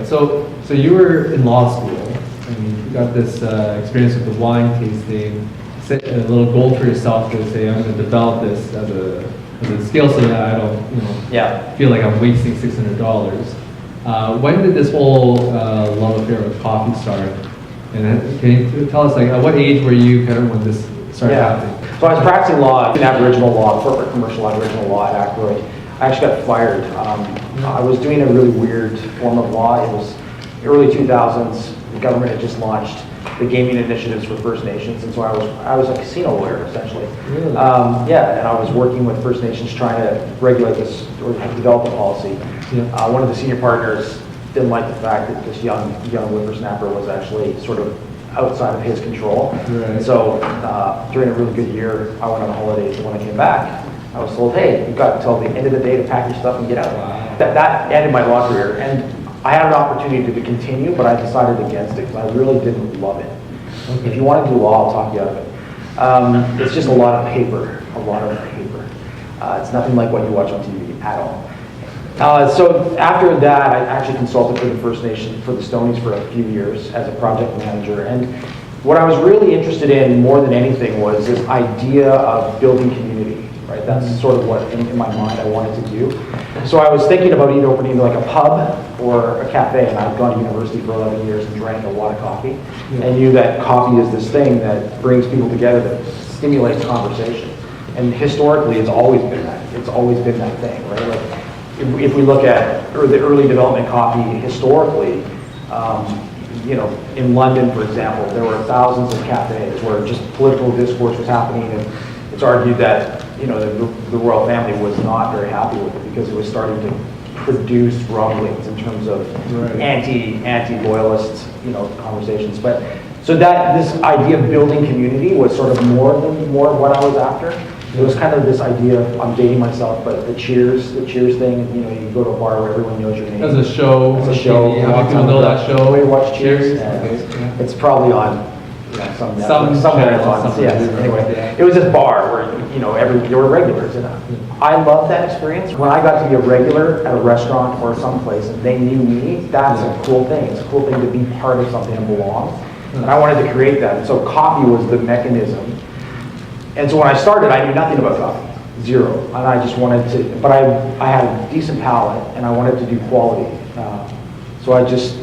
So you were in law school, and you got this experience with the wine tasting. Set a little goal for yourself to say, I'm going to develop this as a skill so that I don't, feel like I'm wasting $600. When did this whole love affair with coffee start? And can you tell us, like, at what age were you kind of when this started happening? So I was practicing law in Aboriginal law, corporate commercial Aboriginal law at Ackroyd. I actually got fired. I was doing a really weird form of law. It was early 2000s. The government had just launched the gaming initiatives for First Nations, and so I was a casino lawyer, essentially. Really? And I was working with First Nations trying to regulate this or develop a policy. Yeah. One of the senior partners didn't like the fact that this young whippersnapper was actually sort of outside of his control. Right. So during a really good year, I went on holidays, and when I came back, I was told, hey, you've got until the end of the day to pack your stuff and get out. Wow. That ended my law career, and I had an opportunity to continue, but I decided against it because I really didn't love it. Okay. If you want to do law, I'll talk you out of it. It's just a lot of paper, it's nothing like what you watch on TV at all. So after that, I actually consulted for the First Nation, for the Stonies for a few years as a project manager. And what I was really interested in more than anything was this idea of building community, right? That's sort of what in my mind I wanted to do. So I was thinking about either opening like a pub or a cafe, and I'd gone to university for 11 years and drank a lot of coffee, and knew that coffee is this thing that brings people together, that stimulates conversation. And historically, it's always been that. It's always been that thing, right? Like, if we look at the early development coffee historically, in London, for example, there were thousands of cafes where just political discourse was happening, and it's argued that the royal family was not very happy with it because it was starting to produce rumblings in terms of anti-loyalist conversations. But so that this idea of building community was sort of more of what I was after. It was kind of this idea of, I'm dating myself, but the Cheers thing, you go to a bar where everyone knows your name. As a show. As a show. How people know that show? We watch Cheers. Okay. It's probably on somewhere it's on. Yes. Anyway, it was this bar where there were regulars, and I loved that experience. When I got to be a regular at a restaurant or someplace and they knew me, that's a cool thing. It's a cool thing to be part of something and belong. And I wanted to create that. And so coffee was the mechanism. And so when I started, I knew nothing about coffee, zero. And I just wanted to, but I had a decent palate, and I wanted to do quality. So I just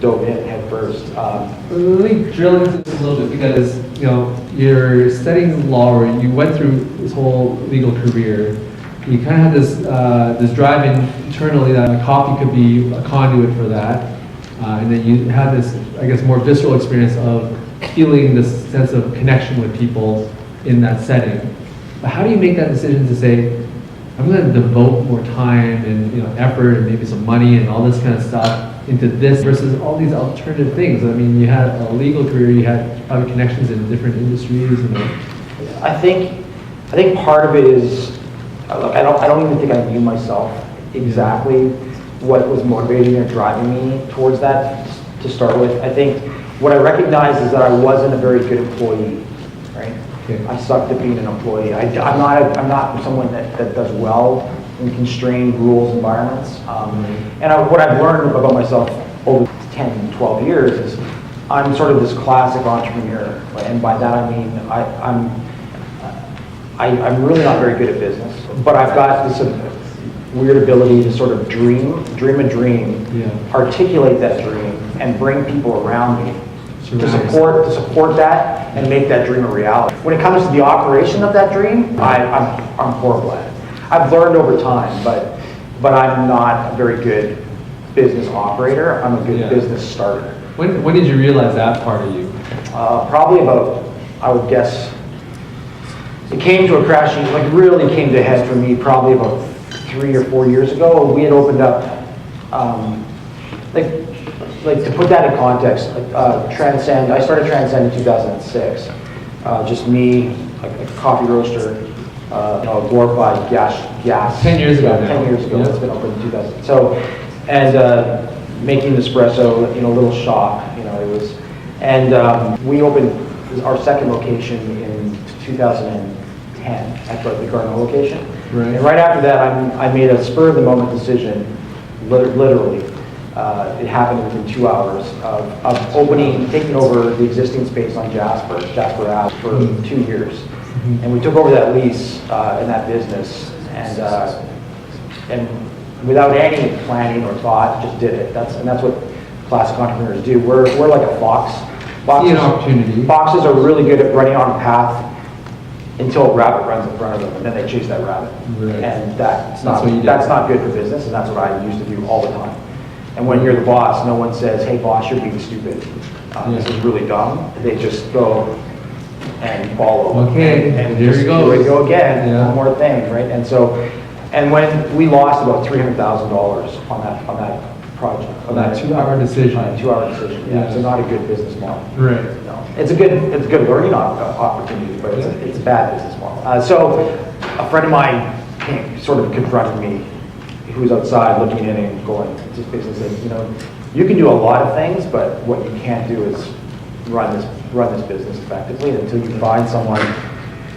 dove in head first. Let me drill into this a little bit, because you're studying law, or you went through this whole legal career. You kind of had this drive internally that coffee could be a conduit for that, and then you had this, I guess, more visceral experience of feeling this sense of connection with people in that setting. But how do you make that decision to say, I'm going to devote more time and effort and maybe some money and all this kind of stuff into this versus all these alternative things? I mean, you had a legal career, you had probably connections in different industries. I think part of it is, look, I don't even think I knew myself exactly what was motivating or driving me towards that to start with. I think what I recognized is that I wasn't a very good employee, right? Okay. I sucked at being an employee. I'm not someone that does well in constrained rules environments. And what I've learned about myself over 10, 12 years is I'm sort of this classic entrepreneur. And by that I mean I'm really not very good at business, but I've got this weird ability to sort of dream a dream, articulate that dream, and bring people around me to support that and make that dream a reality. When it comes to the operation of that dream, I'm horrible at it. I've learned over time, but I'm not a very good business operator. I'm a good business starter. When did you realize that part of you? Probably about, I would guess, it came to a crashing, like really came to a head for me probably about 3 or 4 years ago. We had opened up, like to put that in context, Transcend, I started Transcend in 2006. Just me, a coffee roaster, a glorified gas. 10 years ago. 10 years ago, it's been open in 2000. So, and making espresso, a little shop, it was, and we opened our second location in 2010 at the Garden location. Right. And right after that, I made a spur of the moment decision, literally, it happened within 2 hours of taking over the existing space on Jasper Ave for 2 years. And we took over that lease in that business, and without any planning or thought, just did it. That's what classic entrepreneurs do. We're like a fox. See an opportunity. Foxes are really good at running on a path until a rabbit runs in front of them, and then they chase that rabbit. Right. And that's not good for business, and that's what I used to do all the time. And when you're the boss, no one says, "Hey boss, you're being stupid. This is really dumb." They just go and follow. Okay, and here just, we go. Here we go again. Yeah. One more thing, right? And when we lost about $300,000 on that project, on that 2-hour decision. 2-hour decision. Yeah, so not a good business model. Right. No, it's a good learning opportunity, but it's a bad business model. So a friend of mine sort of confronted me, who was outside looking in and going, just basically saying, you can do a lot of things, but what you can't do is run this business effectively. And until you find someone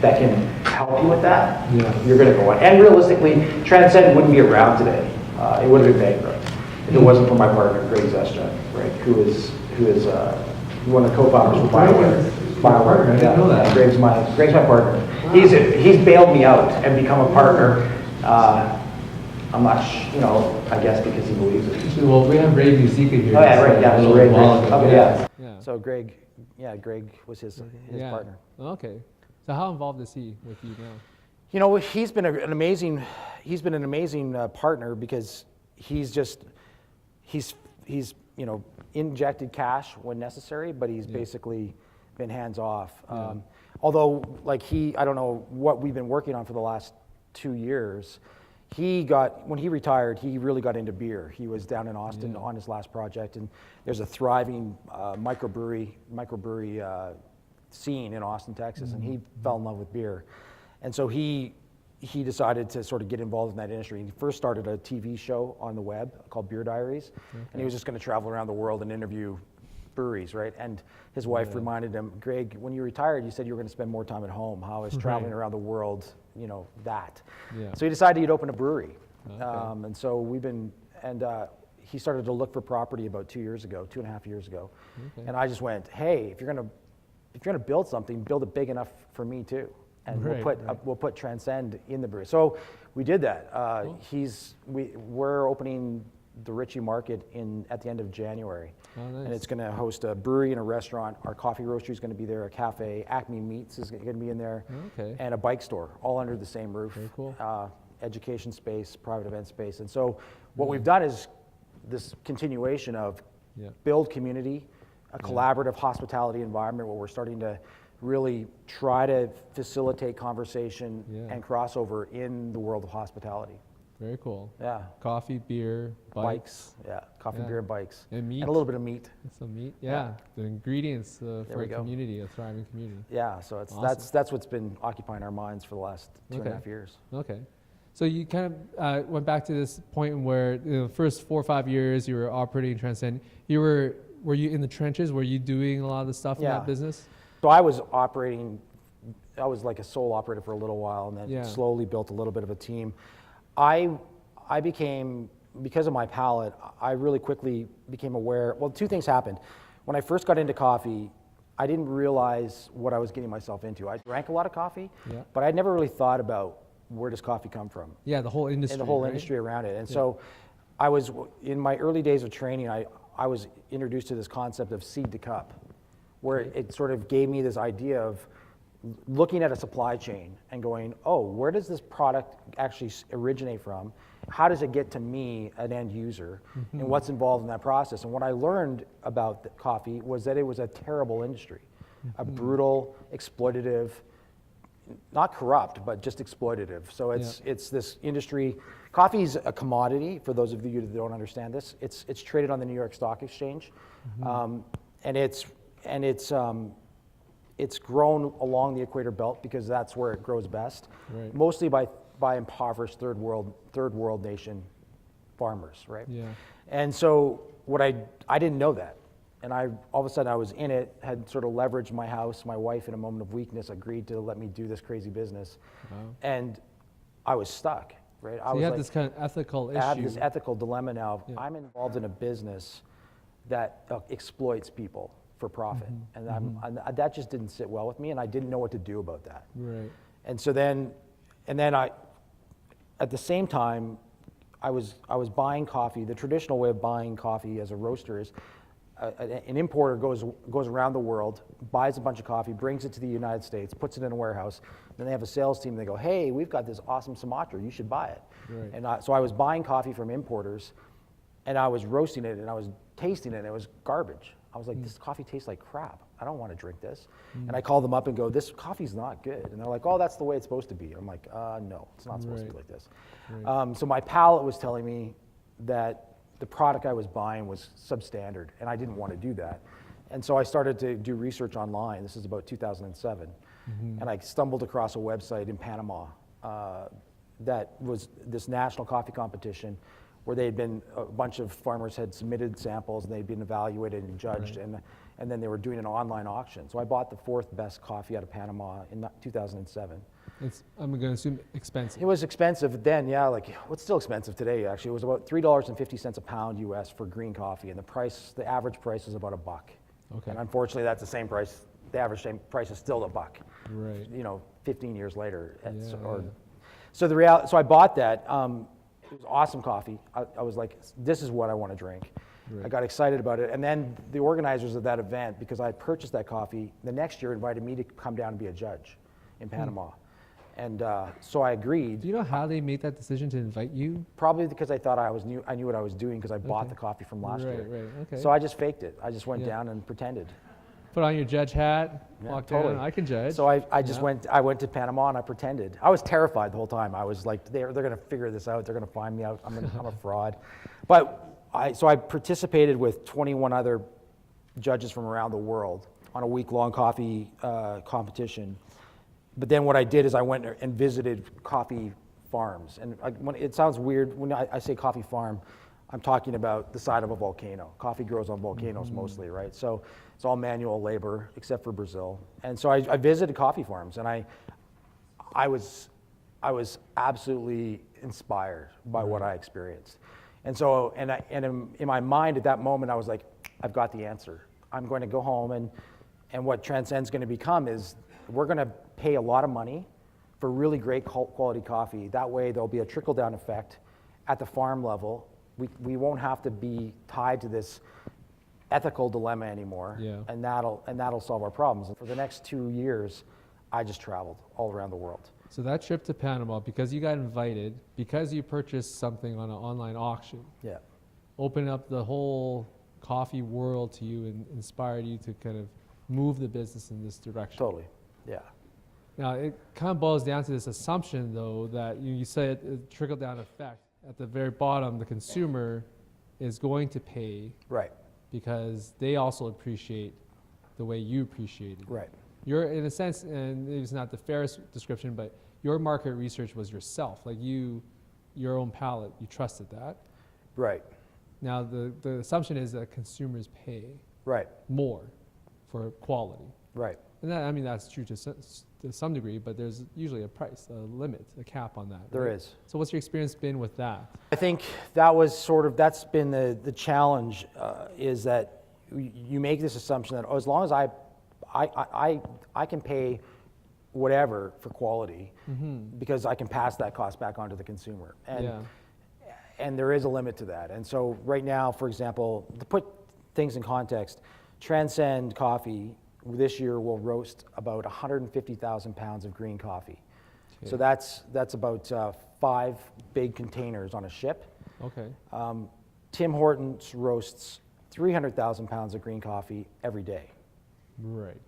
that can help you with that, you're going to go on. And realistically, Transcend wouldn't be around today. It would have been bankrupt if it wasn't for my partner, Greg Zestra, right? Who is one of the co-founders of BioWare. I didn't know that. Greg's my partner. He's bailed me out and become a partner. I'm not, I guess because he believes it. Well, we have Ray Musica here. Oh yeah, right. Yeah, so Ray. Yeah. So Greg was his partner. Okay. So how involved is he with you now? He's been an amazing partner because he's injected cash when necessary, but he's basically been hands off. Although, I don't know what we've been working on for the last 2 years. When he retired, he really got into beer. He was down in Austin on his last project, and there's a thriving microbrewery scene in Austin, Texas, and he fell in love with beer. And so he decided to sort of get involved in that industry. He first started a TV show on the web called Beer Diaries, and he was just going to travel around the world and interview breweries, right? And his wife reminded him, "Greg, when you retired, you said you were going to spend more time at home. How is traveling around the world, that?" So he decided he'd open a brewery. And so he started to look for property about 2.5 years ago. And I just went, "Hey, if you're going to build something, build it big enough for me too. And we'll put Transcend in the brewery." So we did that. We're opening the Ritchie Market at the end of January. Nice. And it's going to host a brewery and a restaurant. Our coffee roastery is going to be there, a cafe. Acme Meats is going to be in there, and a bike store, all under the same roof. Very cool. Education space, private event space. And so what we've done is this continuation of build community, a collaborative hospitality environment where we're starting to really try to facilitate conversation and crossover in the world of hospitality. Very cool. Yeah. Coffee, beer, bikes. Yeah, coffee, beer, and bikes. And meat. And a little bit of meat. Some meat. Yeah. The ingredients for a community, a thriving community. Yeah, so that's what's been occupying our minds for the last 2.5 years. Okay. So you kind of went back to this point where the first 4 or 5 years you were operating Transcend. Were you in the trenches? Were you doing a lot of the stuff in that business? So I was like a sole operator for a little while, and then slowly built a little bit of a team. I became, because of my palate, I really quickly became aware. Well, 2 things happened. When I first got into coffee, I didn't realize what I was getting myself into. I drank a lot of coffee, but I'd never really thought about where does coffee come from. Yeah, the whole industry. And the whole industry around it. And so I was, in my early days of training, I was introduced to this concept of seed to cup, where it sort of gave me this idea of looking at a supply chain and going, oh, where does this product actually originate from? How does it get to me, an end user, and what's involved in that process? And what I learned about coffee was that it was a terrible industry, a brutal, exploitative, not corrupt, but just exploitative. So it's this industry. Coffee is a commodity, for those of you that don't understand this. It's traded on the New York Stock Exchange, and it's grown along the Equator Belt because that's where it grows best, mostly by impoverished third world nation farmers, right? Yeah. And so I didn't know that, and all of a sudden I was in it, had sort of leveraged my house. My wife, in a moment of weakness, agreed to let me do this crazy business, and I was stuck. right? So you have this kind of ethical issue. I have this ethical dilemma now. Yeah. I'm involved in a business that exploits people for profit, and that just didn't sit well with me, and I didn't know what to do about that. Right. And so then I, at the same time, I was buying coffee. The traditional way of buying coffee as a roaster is an importer goes around the world, buys a bunch of coffee, brings it to the United States, puts it in a warehouse. Then they have a sales team. They go, "Hey, we've got this awesome Sumatra. You should buy it." Right. And so I was buying coffee from importers, and I was roasting it, and I was tasting it, and it was garbage. I was like, "This coffee tastes like crap. I don't want to drink this." And I called them up and go, "This coffee's not good." And they're like, "Oh, that's the way it's supposed to be." I'm like, "No, it's not supposed to be like this." Right. So my palate was telling me that the product I was buying was substandard, and I didn't want to do that. And so I started to do research online. This is about 2007. And I stumbled across a website in Panama that was this national coffee competition where a bunch of farmers had submitted samples, and they'd been evaluated and judged, and then they were doing an online auction. So I bought the 4th best coffee out of Panama in 2007. I'm going to assume expensive. It was expensive then, yeah. Like, it's still expensive today, actually. It was about $3.50 a pound US for green coffee, and the average price was about $1. Okay. And unfortunately, that's the same price. The average price is still $1. Right. 15 years later. Yeah. So I bought that. It was awesome coffee. I was like, this is what I want to drink. Right. I got excited about it. And then the organizers of that event, because I had purchased that coffee, the next year invited me to come down and be a judge in Panama. And so I agreed. Do you know how they made that decision to invite you? Probably because I thought I knew what I was doing because I bought Okay. the coffee from last year. Right, okay. So I just faked it. I just went Yeah. down and pretended. Put on your judge hat, Yeah, walk totally. down, I can judge. So I just Yeah. I went to Panama and I pretended. I was terrified the whole time. I was like, they're going to figure this out. They're going to find me out. I'm a fraud. But I participated with 21 other judges from around the world on a week-long coffee competition. But then what I did is I went and visited coffee farms. And it sounds weird when I say coffee farm. I'm talking about the side of a volcano. Coffee grows on volcanoes mostly, right? So it's all manual labor, except for Brazil. And so I visited coffee farms, and I was absolutely inspired by what I experienced. And so, in my mind at that moment, I was like, I've got the answer. I'm going to go home, and what Transcend's going to become is we're going to pay a lot of money for really great quality coffee. That way, there'll be a trickle-down effect at the farm level. We won't have to be tied to this ethical dilemma anymore, Yeah. and that'll solve our problems. And for the next 2 years, I just traveled all around the world. So that trip to Panama, because you got invited, because you purchased something on an online auction, Yeah, opened up the whole coffee world to you and inspired you to kind of move the business in this direction. totally. Yeah, Now, it kind of boils down to this assumption, though, that you said a trickle-down effect. At the very bottom, the consumer is going to pay right, because they also appreciate the way you appreciate it. right. You're, in a sense, and it's not the fairest description, but your market research was yourself, like your own palate, you trusted that. Right, Now, the assumption is that consumers pay right, more for quality. right. And that, I mean, that's true to some degree, but there's usually a price, a limit, a cap on that. There right? is. So what's your experience been with that? I think that's been the challenge, is that you make this assumption that as long as I can pay whatever for quality, because I can pass that cost back on to the consumer. And there is a limit to that. And so right now, for example, to put things in context, Transcend Coffee this year will roast about 150,000 pounds of green coffee. Okay. So that's about 5 big containers on a ship. Okay. Tim Hortons roasts 300,000 pounds of green coffee every day. Right.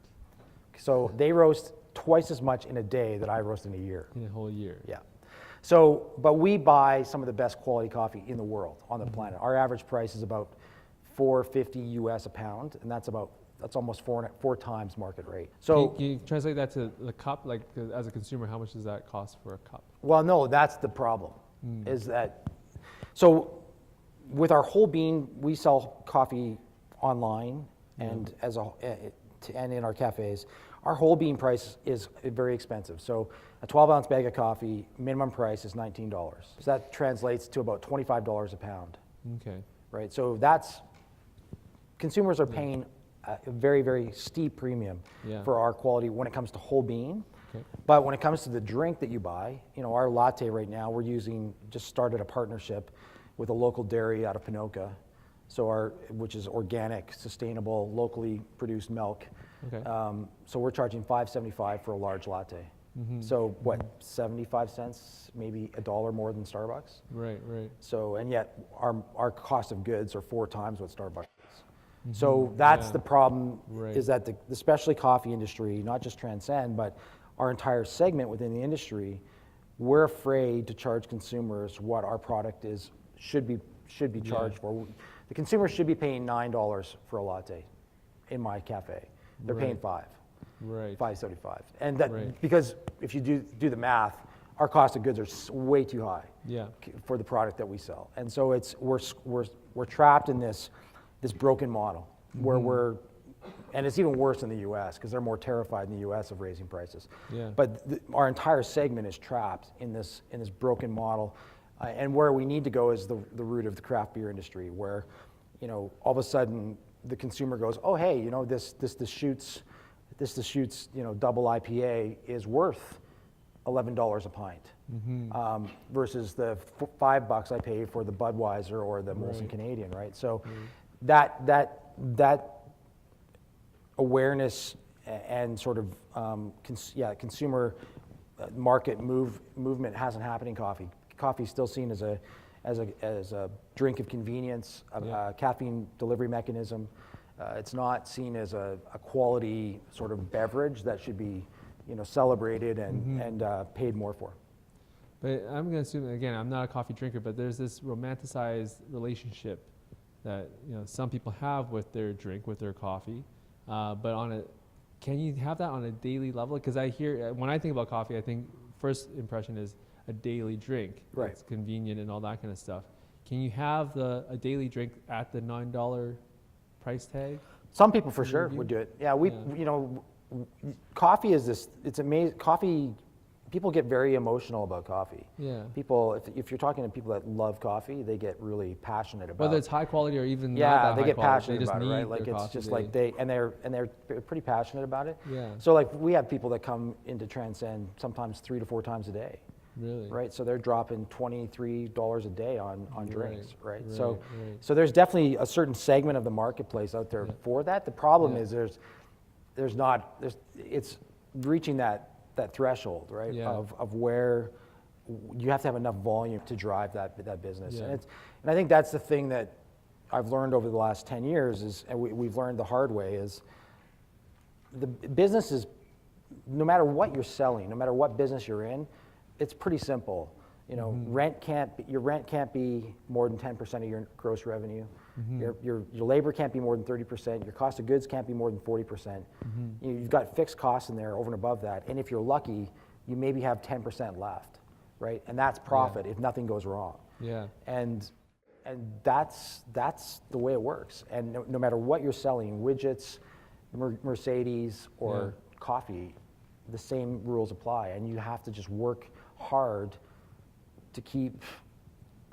So they roast twice as much in a day that I roast in a year. In a whole year. Yeah. So, but we buy some of the best quality coffee in the world, on the planet. Our average price is about $4.50 US a pound, and that's almost four times market rate. So, Can you translate that to the cup? Like, as a consumer, how much does that cost for a cup? well, no, that's the problem, is that, so with our whole bean, we sell coffee online and and in our cafes. Our whole bean price is very expensive. So a 12-ounce bag of coffee, minimum price is $19. So that translates to about $25 a pound, Okay. right? So consumers are paying a very, very steep premium Yeah. for our quality when it comes to whole bean. Okay. But when it comes to the drink that you buy, our latte right now, just started a partnership with a local dairy out of Pinoca, which is organic, sustainable, locally produced milk. Okay. So we're charging $5.75 for a large latte. So what, 75 cents, maybe $1 more than Starbucks? Right, right. So, and yet our cost of goods are 4 times what Starbucks is. So that's the problem, Right. is that the specialty coffee industry, not just Transcend, but our entire segment within the industry, we're afraid to charge consumers what our product should be charged for. The consumer should be paying $9 for a latte in my cafe. They're paying $5. Right. $5.75. And that, Right. because if you do the math, our cost of goods are way too high Yeah. for the product that we sell. And so we're trapped in this broken model where and it's even worse in the US because they're more terrified in the US of raising prices. Yeah. But our entire segment is trapped in this broken model. And where we need to go is the root of the craft beer industry, where all of a sudden the consumer goes, oh hey, this Deschutes double IPA is worth $11 a pint, versus the $5 I pay for the Budweiser or the Molson Canadian, right? So that awareness and sort of consumer market movement hasn't happened in coffee. Coffee is still seen as a drink of convenience, a caffeine delivery mechanism. It's not seen as a quality sort of beverage that should be, celebrated and paid more for. But I'm going to assume, again, I'm not a coffee drinker, but there's this romanticized relationship that some people have with their drink, with their coffee. But can you have that on a daily level? Because when I think about coffee, I think first impression is a daily drink. Right. It's convenient and all that kind of stuff. Can you have a daily drink at the $9 price tag? Some people for sure would do it. Yeah, coffee is this. It's amazing. Coffee. People get very emotional about coffee. Yeah. People, if you're talking to people that love coffee, they get really passionate about. Whether it's high quality or even not yeah, that they high get quality, passionate they just about it, need right? Like their it's coffee just daily. like they're pretty passionate about it. Yeah. So like we have people that come into Transcend sometimes 3 to 4 times a day. Really? Right, so they're dropping $23 a day on drinks, right? So right. so there's definitely a certain segment of the marketplace out there for that. The problem is it's reaching that threshold, right? Yeah. Of where you have to have enough volume to drive that business. Yeah. And I think that's the thing that I've learned over the last 10 years and we've learned the hard way is the business is, no matter what you're selling, no matter what business you're in, it's pretty simple. Your rent can't be more than 10% of your gross revenue. Your labor can't be more than 30%. Your cost of goods can't be more than 40%. You've got fixed costs in there over and above that. And if you're lucky, you maybe have 10% left, right? And that's profit if nothing goes wrong. Yeah. And that's the way it works. And no matter what you're selling, widgets, Mercedes, or coffee, the same rules apply. And you have to just work hard to keep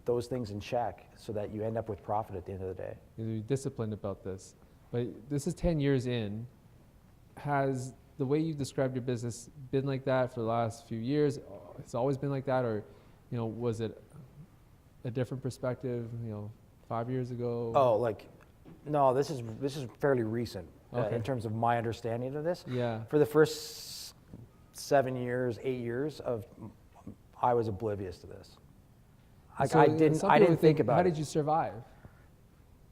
those things in check so that you end up with profit at the end of the day. You're disciplined about this. But this is 10 years in. Has the way you described your business been like that for the last few years? It's always been like that, or was it a different perspective 5 years ago? Oh, no, this is fairly recent Okay. in terms of my understanding of this. Yeah. For the first 7 years, 8 years I was oblivious to this. So I some didn't people think about it. How did you survive?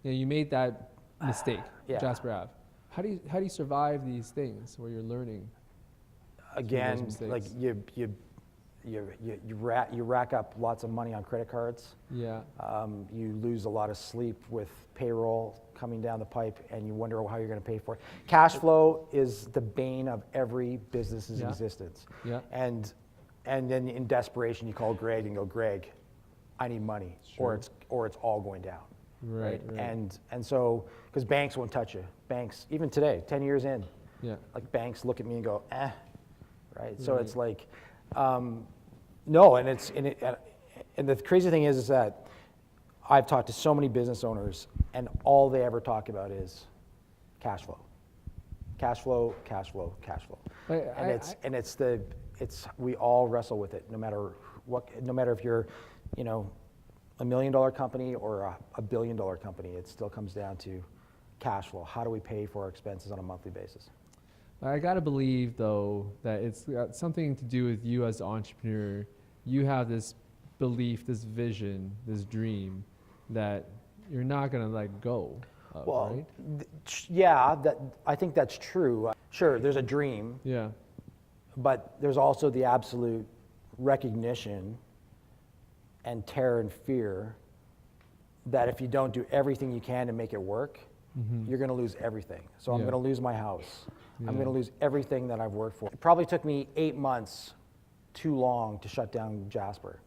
You made that mistake, Yeah. Jasper Ave. How do you survive these things where you're learning? Again, mistakes? like you rack up lots of money on credit cards. Yeah. You lose a lot of sleep with payroll coming down the pipe, and you wonder how you're going to pay for it. Cash flow is the bane of every business's existence. Yeah. And then in desperation, you call Greg and go, Greg, I need money, or it's all going down. Right. And so, because banks won't touch you. Banks, even today, 10 years in, Yeah. like banks look at me and go, right? So it's like, No, and the crazy thing is that I've talked to so many business owners, and all they ever talk about is cash flow, cash flow, cash flow, cash flow. We all wrestle with it, no matter if you're, $1 million company or a $1 billion company. It still comes down to cash flow. How do we pay for our expenses on a monthly basis? I gotta believe though that it's got something to do with you as an entrepreneur. You have this belief, this vision, this dream that you're not gonna let go of, right? Yeah, I think that's true. Sure, there's a dream. Yeah. But there's also the absolute recognition and terror and fear that if you don't do everything you can to make it work, you're going to lose everything. So I'm going to lose my house. I'm going to lose everything that I've worked for. It probably took me 8 months too long to shut down Jasper.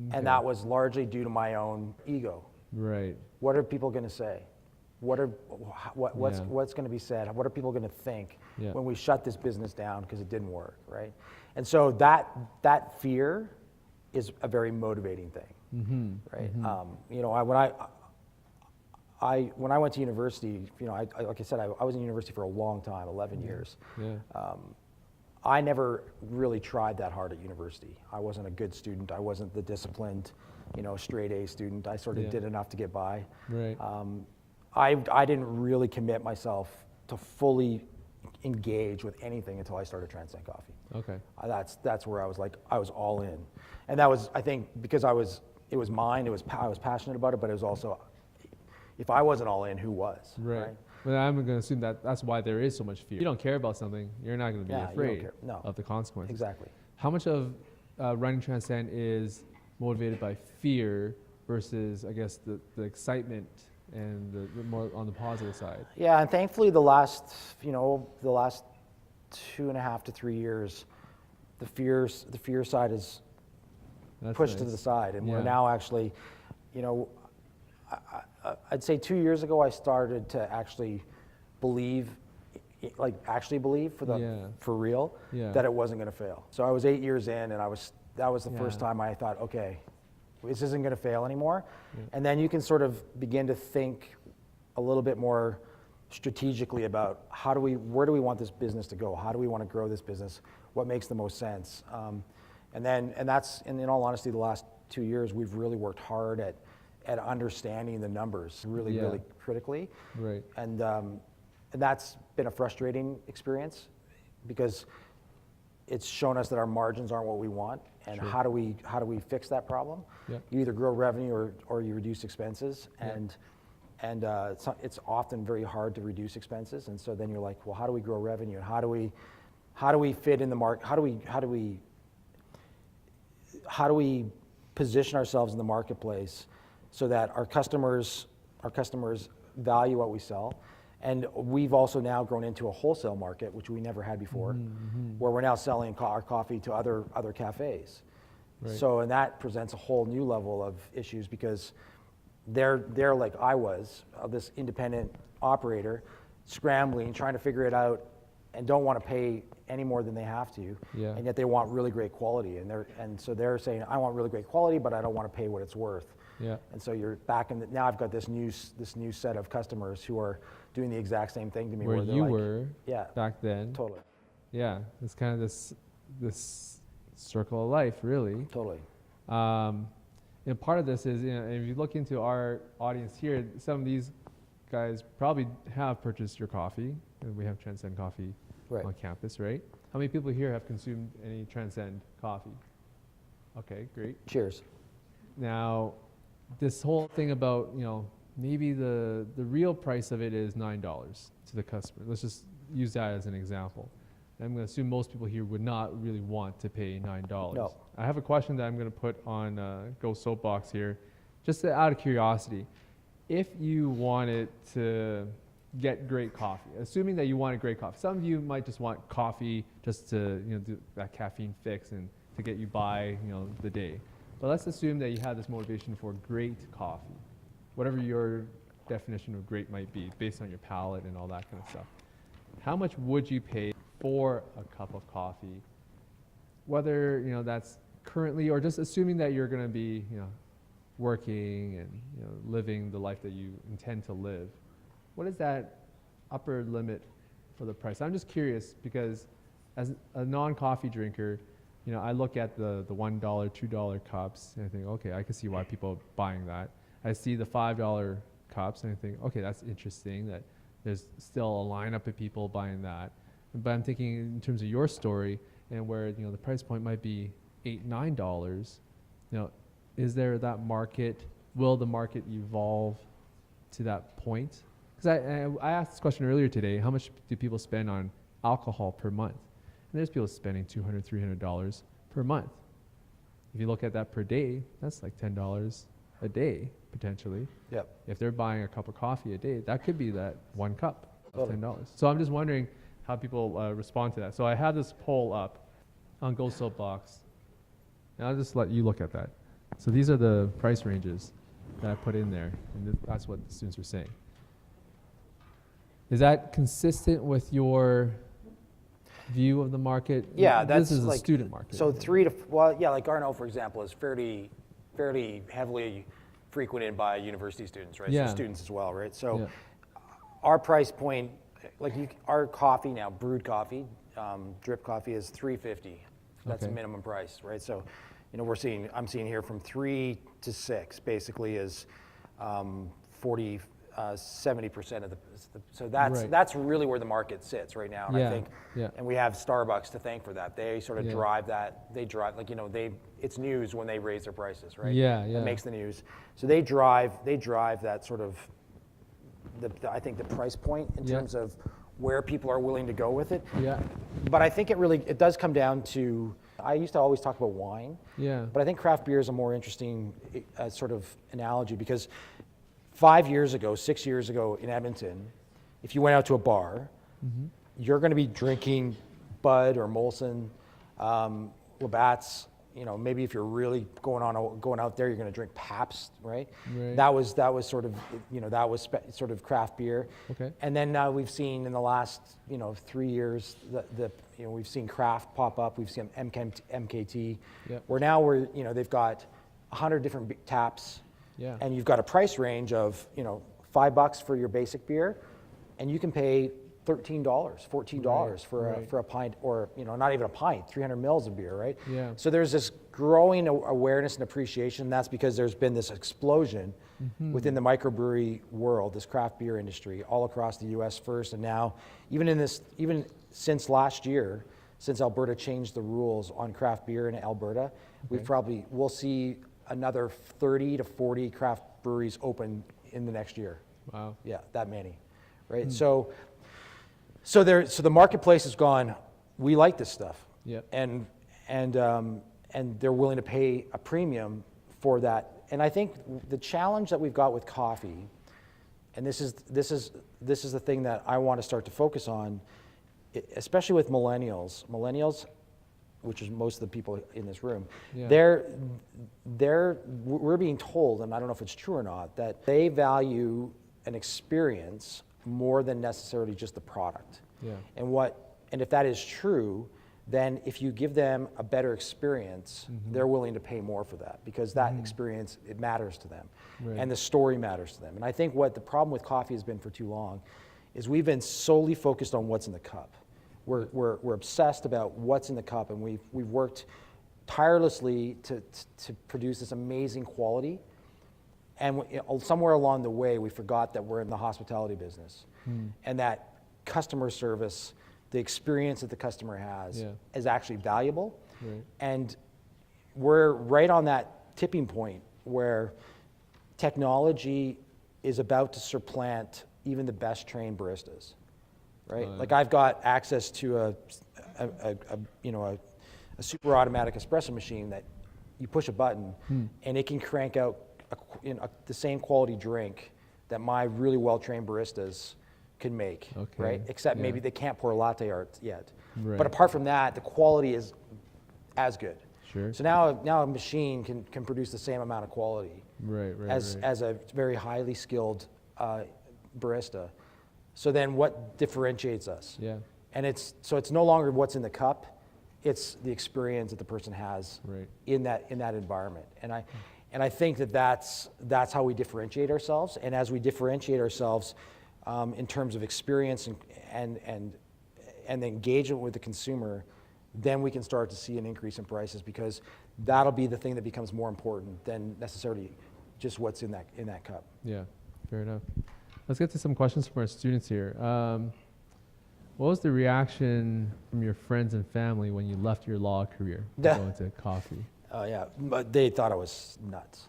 Okay. And that was largely due to my own ego. Right. What are people going to say? What's going to be said? What are people going to think when we shut this business down because it didn't work, right? And so that fear is a very motivating thing, right? When I went to university, like I said, I was in university for a long time, 11 years. Yeah. I never really tried that hard at university. I wasn't a good student. I wasn't the disciplined, straight A student. I sort of did enough to get by. Right. I didn't really commit myself to fully engage with anything until I started Transcend Coffee. Okay. That's where I was all in. And that was, I think, because it was mine, I was passionate about it, but it was also, if I wasn't all in, who was? Right. Well, I'm going to assume that that's why there is so much fear. If you don't care about something, you're not going to be afraid of the consequences. Exactly. How much of running Transcend is motivated by fear versus, I guess, the excitement and the more on the positive side? Yeah, and thankfully the last 2.5 to 3 years, the fear side is pushed to the side, and we're now actually, I'd say 2 years ago I started to actually believe for real that it wasn't going to fail. So I was 8 years in, and that was the first time I thought, okay, this isn't going to fail anymore. Yeah. And then you can sort of begin to think a little bit more strategically about where do we want this business to go? How do we want to grow this business? What makes the most sense? And that's, and in all honesty, the last 2 years, we've really worked hard at understanding the numbers really critically. Right. And that's been a frustrating experience because it's shown us that our margins aren't what we want. And how do we fix that problem? Yep. You either grow revenue or you reduce expenses. And it's often very hard to reduce expenses. And so then you're like, well, how do we grow revenue? And how do we fit in the market? How do we position ourselves in the marketplace so that our customers value what we sell? And we've also now grown into a wholesale market, which we never had before, where we're now selling our coffee to other cafes. Right. So, and that presents a whole new level of issues because they're like I was, this independent operator, scrambling, trying to figure it out, and don't want to pay any more than they have to, and yet they want really great quality, and so they're saying, I want really great quality, but I don't want to pay what it's worth. Yeah. And so you're back in now I've got this new set of customers who are doing the exact same thing to me. Where you were back then. Totally. Yeah, it's kind of this circle of life, really. Totally. And part of this is, if you look into our audience here, some of these guys probably have purchased your coffee, and we have Transcend Coffee on campus, right? How many people here have consumed any Transcend coffee? Okay, great. Cheers. Now, this whole thing about, maybe the real price of it is $9 to the customer. Let's just use that as an example. I'm going to assume most people here would not really want to pay $9. No. I have a question that I'm going to put on Go Soapbox here, just out of curiosity. If you wanted to get great coffee, assuming that you wanted great coffee, some of you might just want coffee just to do that caffeine fix and to get you by the day. But let's assume that you have this motivation for great coffee, whatever your definition of great might be, based on your palate and all that kind of stuff. How much would you pay for a cup of coffee whether, that's currently, or just assuming that you're going to be, working and, living the life that you intend to live, what is that upper limit for the price? I'm just curious because as a non-coffee drinker, I look at the $1, $2 cups and I think, okay, I can see why people are buying that. I see the $5 cups and I think, okay, that's interesting that there's still a lineup of people buying that. But I'm thinking in terms of your story and where, the price point might be $8, $9, is there that market, will the market evolve to that point? Because I asked this question earlier today, how much do people spend on alcohol per month? And there's people spending $200, $300 per month. If you look at that per day, that's like $10 a day, potentially. Yep. If they're buying a cup of coffee a day, that could be that one cup of $10. So I'm just wondering how people respond to that. So I have this poll up on Go Soapbox, and I'll just let you look at that. So these are the price ranges that I put in there, and that's what the students are saying. Is that consistent with your view of the market? Yeah, that's this is like a student market. So like Garneau, for example, is fairly heavily frequented by university students, right? Yeah. So students as well, right? So Yeah. our price point, our coffee now, brewed coffee, drip coffee is $3.50. That's the Okay. minimum price, right? So, I'm seeing here from 3 to 6 basically is 70% of the, so Right. that's really where the market sits right now. And Yeah, I think, yeah. and we have Starbucks to thank for that. They sort of Yeah. drive that. They drive, it's news when they raise their prices, right? Yeah, yeah. It makes the news. So they drive that sort of, I think the price point in Yeah. terms of where people are willing to go with it. Yeah, But I think it does come down to, I used to always talk about wine. yeah. But I think craft beer is a more interesting sort of analogy because 5 years ago, 6 years ago in Edmonton, if you went out to a bar, you're going to be drinking Bud or Molson, Labatt's. Maybe if you're really going out there, you're going to drink Pabst, right? Right. That was sort of sort of craft beer. Okay. And then now we've seen in the last 3 years we've seen craft pop up. We've seen MKT. Yep. Where now they've got 100 different taps. Yeah. And you've got a price range of $5 for your basic beer, and you can pay $13, $14 Right. for a pint, or not even a pint, 300 mils of beer, right? Yeah. So there's this growing awareness and appreciation. That's because there's been this explosion within the microbrewery world, this craft beer industry, all across the U.S. first, and now even since last year, since Alberta changed the rules on craft beer in Alberta, we'll see another 30 to 40 craft breweries open in the next year. Wow. Yeah, that many, right? So the marketplace has gone, we like this stuff. Yep. And they're willing to pay a premium for that. And I think the challenge that we've got with coffee, and this is the thing that I want to start to focus on, especially with millennials, which is most of the people in this room, Yeah. we're being told, and I don't know if it's true or not, that they value an experience more than necessarily just the product. Yeah. And if that is true, then if you give them a better experience, they're willing to pay more for that because that experience, it matters to them. Right. And the story matters to them. And I think what the problem with coffee has been for too long is we've been solely focused on what's in the cup. We're obsessed about what's in the cup, and we've worked tirelessly to produce this amazing quality. And somewhere along the way, we forgot that we're in the hospitality business, and that customer service, the experience that the customer has, is actually valuable. Right. And we're right on that tipping point where technology is about to supplant even the best trained baristas. Right? Like I've got access to a super automatic espresso machine that you push a button and it can crank out the same quality drink that my really well-trained baristas can make, Okay. right? Except maybe they can't pour latte art yet. Right. But apart from that, the quality is as good. Sure. So now a machine can produce the same amount of quality Right. as a very highly skilled barista. So then what differentiates us? Yeah. And it's no longer what's in the cup, It's the experience that the person has Right. in that environment. And I think that's how we differentiate ourselves. And as we differentiate ourselves in terms of experience and the engagement with the consumer, then we can start to see an increase in prices, because that'll be the thing that becomes more important than necessarily just what's in that cup. Yeah, fair enough. Let's get to some questions from our students here. What was the reaction from your friends and family when you left your law career to go into coffee? Oh yeah, but they thought I was nuts.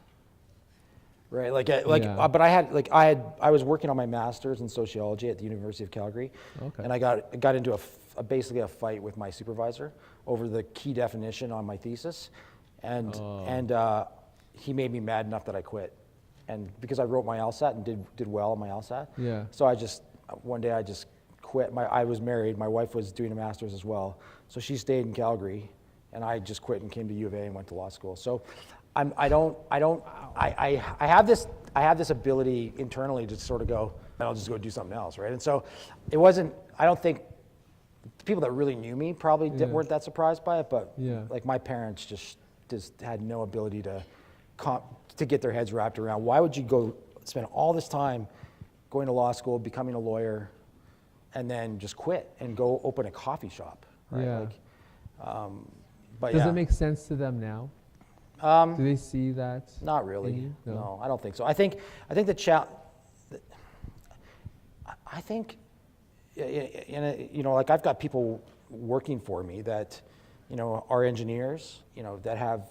Right, Yeah. but I was working on my master's in sociology at the University of Calgary, Okay. and I got into basically a fight with my supervisor over the key definition on my thesis, and he made me mad enough that I quit, and because I wrote my LSAT and did well on my LSAT, Yeah. so one day I just quit. I was married, my wife was doing a master's as well, so she stayed in Calgary, and I just quit and came to U of A and went to law school. So I have this ability internally to sort of go, I'll just go do something else, right? And so I don't think the people that really knew me probably weren't that surprised by it, but Yeah. like my parents just had no ability to get their heads wrapped around, why would you go spend all this time going to law school, becoming a lawyer, and then just quit and go open a coffee shop, right? Yeah. But Does yeah. it make sense to them now? Do they see that? Not really. in you? No, I don't think so. I think like I've got people working for me that, are engineers, that have,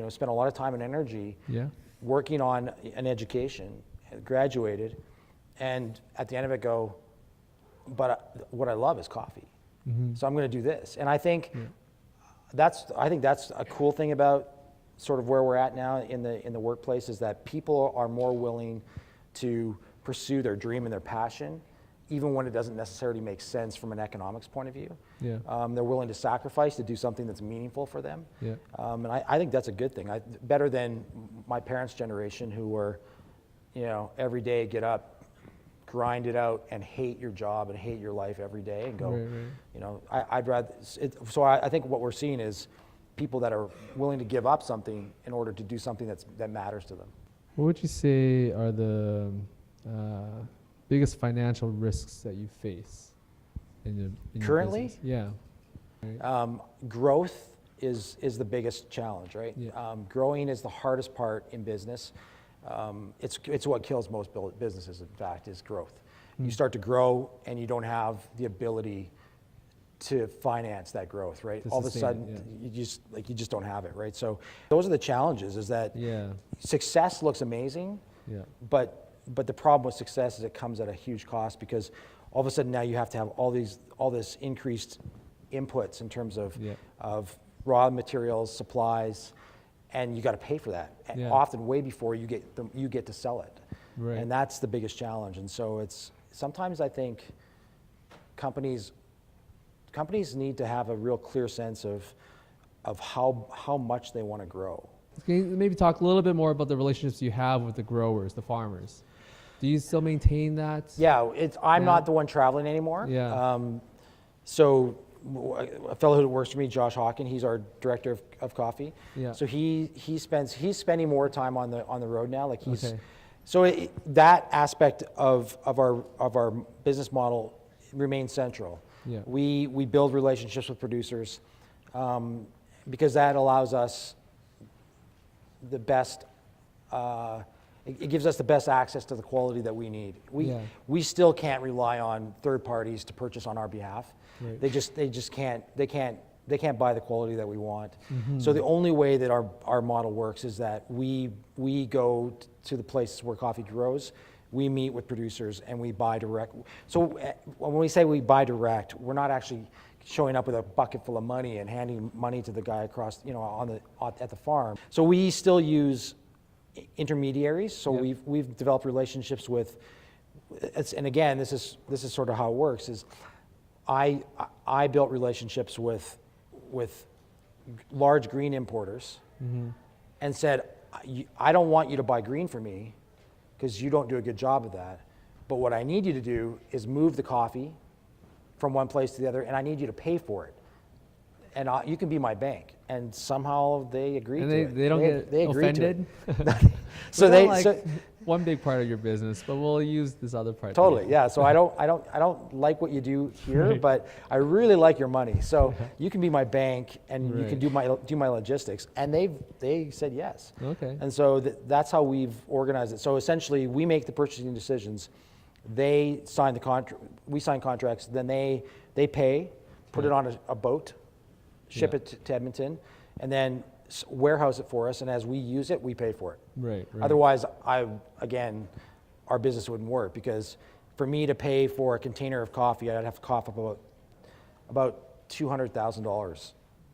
spent a lot of time and energy Yeah. working on an education, graduated, and at the end of it go, but what I love is coffee. Mm-hmm. So I'm going to do this. And I think that's a cool thing about sort of where we're at now in the workplace, is that people are more willing to pursue their dream and their passion, even when it doesn't necessarily make sense from an economics point of view. Yeah. They're willing to sacrifice to do something that's meaningful for them. Yeah. And I think that's a good thing. Better than my parents' generation, who were, every day get up, grind it out, and hate your job and hate your life every day, and go, Right. I'd rather. So I think what we're seeing is people that are willing to give up something in order to do something that matters to them. What would you say are the biggest financial risks that you face in your Currently? business? Yeah. Growth is the biggest challenge, right? Yeah. Growing is the hardest part in business. It's what kills most businesses, in fact, is growth. You start to grow and you don't have the ability to finance that growth, right? All of a sudden, you just don't have it, right? So those are the challenges, is that success looks amazing, but the problem with success is it comes at a huge cost, because all of a sudden now you have to have all this increased inputs in terms of raw materials, supplies, and you got to pay for that, often way before you get to sell it. Right. And that's the biggest challenge. And so sometimes I think companies need to have a real clear sense of how much they want to grow. Can you maybe talk a little bit more about the relationships you have with the growers, the farmers? Do you still maintain that? Yeah, I'm not the one traveling anymore. Yeah. So a fellow who works for me, Josh Hawken, he's our director of coffee. Yeah. So he's spending more time on the road now. Like Okay. So that aspect of our business model remains central. Yeah. We build relationships with producers because that allows us the best. It gives us the best access to the quality that we need. We still can't rely on third parties to purchase on our behalf. Right. They just can't buy the quality that we want. So the only way that our model works is that we go to the places where coffee grows. We meet with producers and we buy direct. So when we say we buy direct, we're not actually showing up with a bucket full of money and handing money to the guy across, at the farm. So we still use intermediaries. So we've developed relationships with, and again, this is sort of how it works. Is I built relationships with large green importers and said, I don't want you to buy green for me because you don't do a good job of that. But what I need you to do is move the coffee from one place to the other, and I need you to pay for it. and you can be my bank. And somehow they agree And to they, it. they don't get they agreed to offended? it. So We they, don't like so, one big part of your business, but we'll use this other part. totally, yeah. So I don't like what you do here, Right. but I really like your money. So you can be my bank, and you can Right. do my logistics. And they said yes. Okay. And so that's how we've organized it. So essentially, we make the purchasing decisions. They sign the contract. We sign contracts. Then they pay, put it on a boat, ship Yeah. it to Edmonton, and then warehouse it for us. And as we use it, we pay for it. Right. Otherwise, our business wouldn't work, because for me to pay for a container of coffee, I'd have to cough up about $200,000,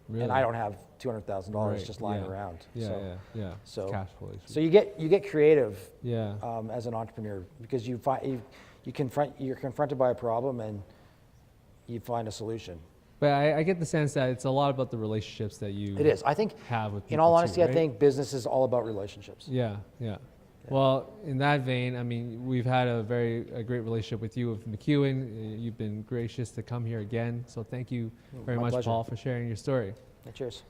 Really? and I don't have $200,000 Right, just lying yeah. around. Yeah, so, yeah. so- It's cash flow. so you get creative Yeah. as an entrepreneur, because you're confronted by a problem and you find a solution. But I get the sense that it's a lot about the relationships that you It is. I think, have with people. in all too, honesty, right? I think business is all about relationships. Yeah. Well, in that vein, I mean, we've had a great relationship with you, with McEwen. You've been gracious to come here again. So thank you very My much, pleasure. Paul, for sharing your story. Cheers.